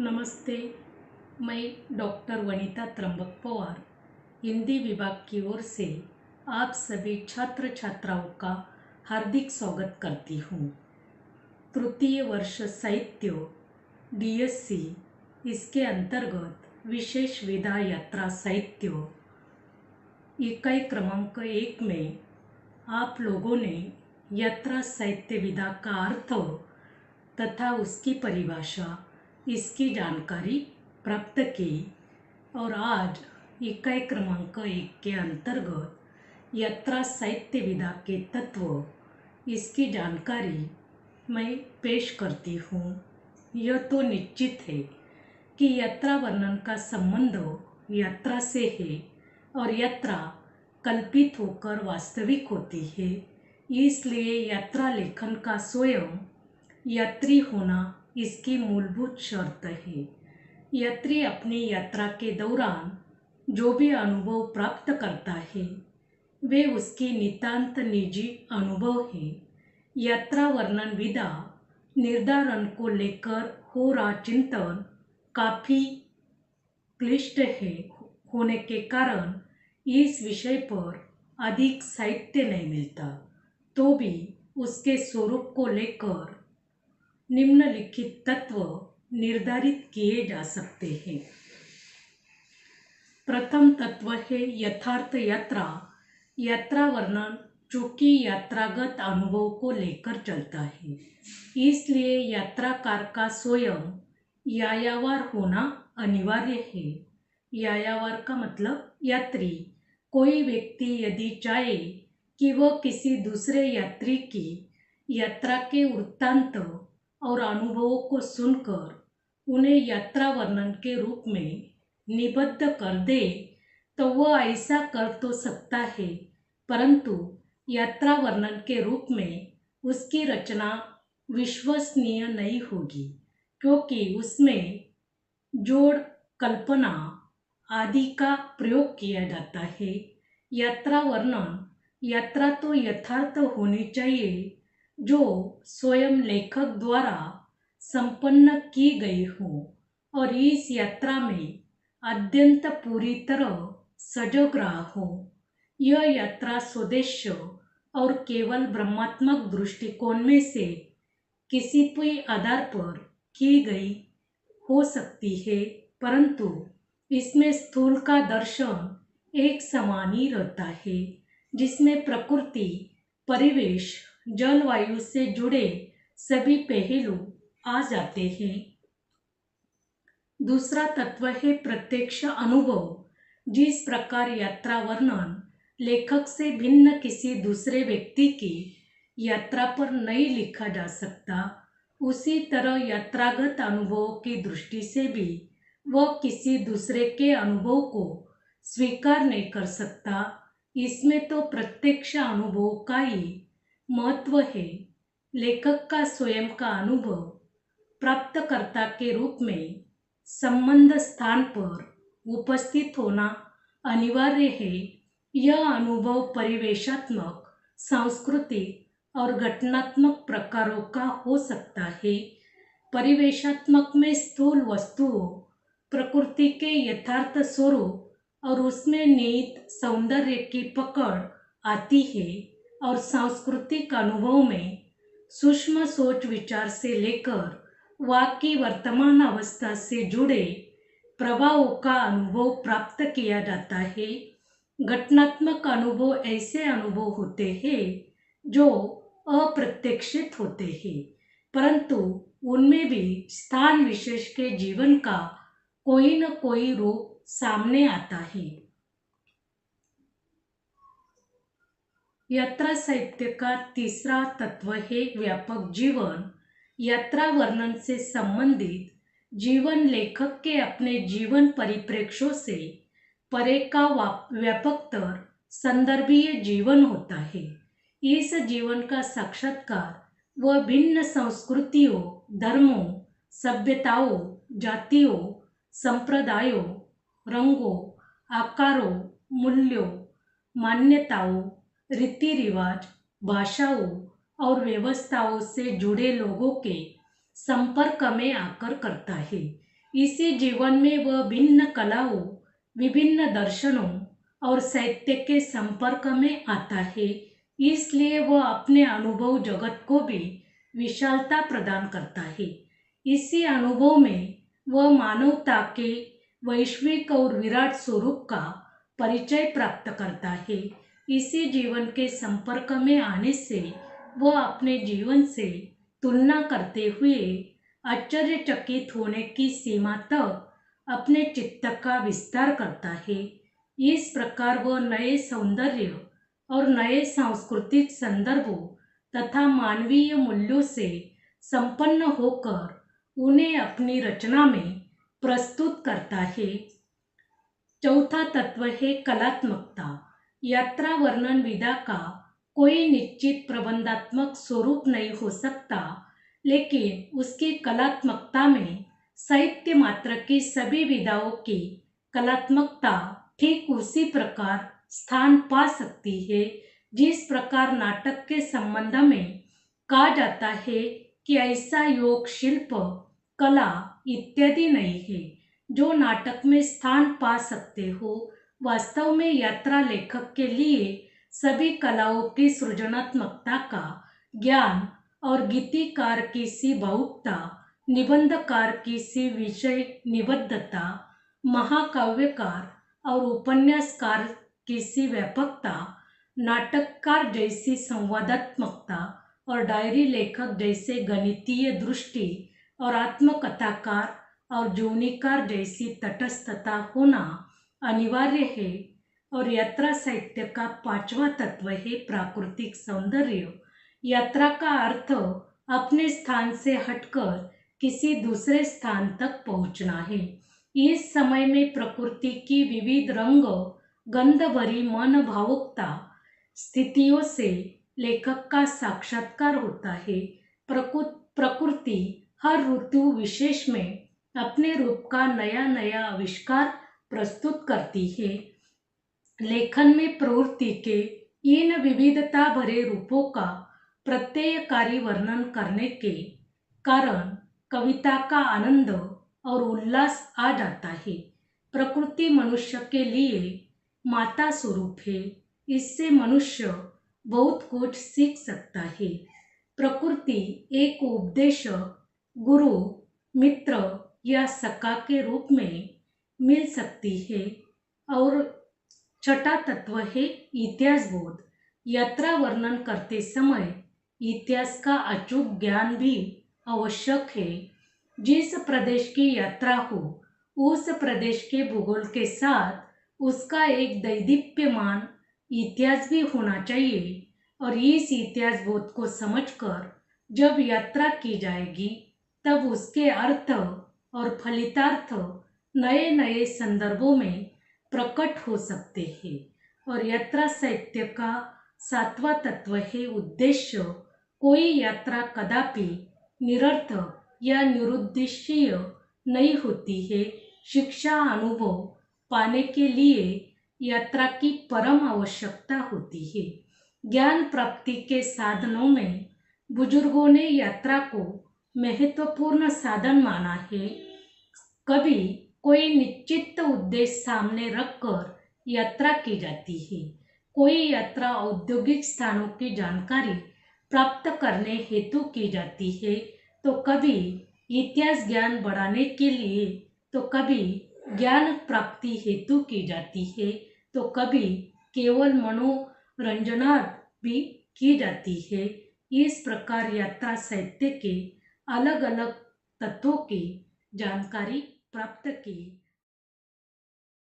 नमस्ते। मैं डॉक्टर वनीता त्र्यंबक पवार हिंदी विभाग की ओर से आप सभी छात्र छात्राओं का हार्दिक स्वागत करती हूँ। तृतीय वर्ष साहित्य डीएससी इसके अंतर्गत विशेष विधा यात्रा साहित्य इकाई क्रमांक 1 में आप लोगों ने यात्रा साहित्य विधा का अर्थ तथा उसकी परिभाषा इसकी जानकारी प्राप्त की और आज इकाई क्रमांक 1 के अंतर्गत यात्रा साहित्य विधा के तत्व इसकी जानकारी मैं पेश करती हूँ। यह तो निश्चित है कि यात्रा वर्णन का संबंध यात्रा से है और यात्रा कल्पित होकर वास्तविक होती है। इसलिए यात्रा लेखन का स्वयं यात्री होना इसकी मूलभूत शर्त है। यात्री अपनी यात्रा के दौरान जो भी अनुभव प्राप्त करता है वे उसकी नितांत निजी अनुभव है। यात्रा वर्णन विधा निर्धारण को लेकर हो रहा चिंतन काफ़ी क्लिष्ट है होने के कारण इस विषय पर अधिक साहित्य नहीं मिलता, तो भी उसके स्वरूप को लेकर निम्नलिखित तत्व निर्धारित किए जा सकते हैं। प्रथम तत्व है यथार्थ यात्रा। यात्रा वर्णन चूंकि यात्रागत अनुभव को लेकर चलता है, इसलिए यात्राकार का स्वयं यायावर होना अनिवार्य है। यायावर का मतलब यात्री। कोई व्यक्ति यदि चाहे कि वह किसी दूसरे यात्री की यात्रा के वृत्तांत और अनुभवों को सुनकर उन्हें यात्रा वर्णन के रूप में निबद्ध कर दे तो वह ऐसा कर तो सकता है, परंतु यात्रा वर्णन के रूप में उसकी रचना विश्वसनीय नहीं होगी, क्योंकि उसमें जोड़, कल्पना आदि का प्रयोग किया जाता है। यात्रा वर्णन यात्रा तो यथार्थ होनी चाहिए जो स्वयं लेखक द्वारा संपन्न की गई हो और इस यात्रा में अत्यंत पूरी तरह सजग रहा हो। यह यात्रा स्वदेश और केवल ब्रह्मात्मक दृष्टिकोण में से किसी भी आधार पर की गई हो सकती है, परंतु इसमें स्थूल का दर्शन एक समान ही रहता है, जिसमें प्रकृति, परिवेश, जलवायु से जुड़े सभी पहलू आ जाते हैं। दूसरा तत्व है प्रत्यक्ष अनुभव। जिस प्रकार यात्रा वर्णन लेखक से भिन्न किसी दूसरे व्यक्ति की यात्रा पर नहीं लिखा जा सकता, उसी तरह यात्रागत अनुभवों की दृष्टि से भी वह किसी दूसरे के अनुभव को स्वीकार नहीं कर सकता। इसमें तो प्रत्यक्ष अनुभव का ही महत्व है। लेखक का स्वयं का अनुभव प्राप्तकर्ता के रूप में संबंध स्थान पर उपस्थित होना अनिवार्य है। यह अनुभव परिवेशात्मक, सांस्कृतिक और घटनात्मक प्रकारों का हो सकता है। परिवेशात्मक में स्थूल वस्तुओं, प्रकृति के यथार्थ स्वरूप और उसमें निहित सौंदर्य की पकड़ आती है, और सांस्कृतिक अनुभव में सूक्ष्म सोच विचार से लेकर वहाँ की वर्तमान अवस्था से जुड़े प्रभावों का अनुभव प्राप्त किया जाता है। घटनात्मक अनुभव ऐसे अनुभव होते हैं जो अप्रत्याशित होते हैं, परंतु उनमें भी स्थान विशेष के जीवन का कोई न कोई रूप सामने आता है। यात्रा साहित्य का तीसरा तत्व है व्यापक जीवन। यात्रा वर्णन से संबंधित जीवन लेखक के अपने जीवन परिप्रेक्ष्यों से परे का व्यापकतर संदर्भीय जीवन होता है। इस जीवन का साक्षात्कार वह भिन्न संस्कृतियों, धर्मों, सभ्यताओं, जातियों, संप्रदायों, रंगों, आकारों, मूल्यों, मान्यताओं, रीति रिवाज, भाषाओं और व्यवस्थाओं से जुड़े लोगों के संपर्क में आकर करता है। इसी जीवन में वह भिन्न कलाओं, विभिन्न दर्शनों और साहित्य के संपर्क में आता है। इसलिए वह अपने अनुभव जगत को भी विशालता प्रदान करता है। इसी अनुभव में वह मानवता के वैश्विक और विराट स्वरूप का परिचय प्राप्त करता है। इसी जीवन के संपर्क में आने से वह अपने जीवन से तुलना करते हुए आश्चर्यचकित होने की सीमा तक अपने चित्त का विस्तार करता है। इस प्रकार वह नए सौंदर्य और नए सांस्कृतिक संदर्भों तथा मानवीय मूल्यों से संपन्न होकर उन्हें अपनी रचना में प्रस्तुत करता है। चौथा तत्व है कलात्मकता। यात्रा वर्णन विधा का कोई निश्चित प्रबंधात्मक स्वरूप नहीं हो सकता, लेकिन उसकी कलात्मकता में साहित्य मात्र की सभी विधाओं की कलात्मकता ठीक उसी प्रकार स्थान पा सकती है जिस प्रकार नाटक के संबंध में कहा जाता है कि ऐसा योग, शिल्प, कला इत्यादि नहीं है जो नाटक में स्थान पा सकते हो। वास्तव में यात्रा लेखक के लिए सभी कलाओं की सृजनात्मकता का ज्ञान और गीतिकार की सी भावुकता, निबंधकार की सी विषय निबद्धता, महाकाव्यकार और उपन्यासकार की सी व्यापकता, नाटककार जैसी संवादात्मकता और डायरी लेखक जैसे गणितीय दृष्टि और आत्मकथाकार और जीवनीकार जैसी तटस्थता होना अनिवार्य है। और यात्रा साहित्य का पांचवा तत्व है प्राकृतिक सौंदर्य। यात्रा का अर्थ अपने स्थान से हटकर किसी दूसरे स्थान तक पहुंचना है। इस समय में प्रकृति की विविध रंग, गंध भरी मन भावुकता स्थितियों से लेखक का साक्षात्कार होता है। प्रकृति हर ऋतु विशेष में अपने रूप का नया नया आविष्कार प्रस्तुत करती है। लेखन में प्रवृत्ति के इन विविधता भरे रूपों का प्रत्ययकारी वर्णन करने के कारण कविता का आनंद और उल्लास आ जाता है। प्रकृति मनुष्य के लिए माता स्वरूप है। इससे मनुष्य बहुत कुछ सीख सकता है। प्रकृति एक उपदेशक, गुरु, मित्र या सखा के रूप में मिल सकती है। और छठा तत्व है इतिहास बोध। यात्रा वर्णन करते समय इतिहास का अचूक ज्ञान भी आवश्यक है। जिस प्रदेश की यात्रा हो, उस प्रदेश के भूगोल के साथ उसका एक दैदीप्यमान इतिहास भी होना चाहिए। और इस इतिहास बोध को समझकर जब यात्रा की जाएगी, तब उसके अर्थ और फलितार्थ नए नए संदर्भों में प्रकट हो सकते हैं। और यात्रा साहित्य का सातवां तत्व है उद्देश्य। कोई यात्रा कदापि निरर्थक या निरुद्देश्य नहीं होती है। शिक्षा, अनुभव पाने के लिए यात्रा की परम आवश्यकता होती है। ज्ञान प्राप्ति के साधनों में बुजुर्गों ने यात्रा को महत्वपूर्ण साधन माना है। कभी कोई निश्चित उद्देश्य सामने रखकर यात्रा की जाती है। कोई यात्रा औद्योगिक स्थानों की जानकारी प्राप्त करने हेतु की जाती है, तो कभी इतिहास ज्ञान बढ़ाने के लिए, तो कभी ज्ञान प्राप्ति हेतु की जाती है, तो कभी केवल मनोरंजनार्थ भी की जाती है। इस प्रकार यात्रा साहित्य के अलग अलग तत्वों की जानकारी प्राप्त की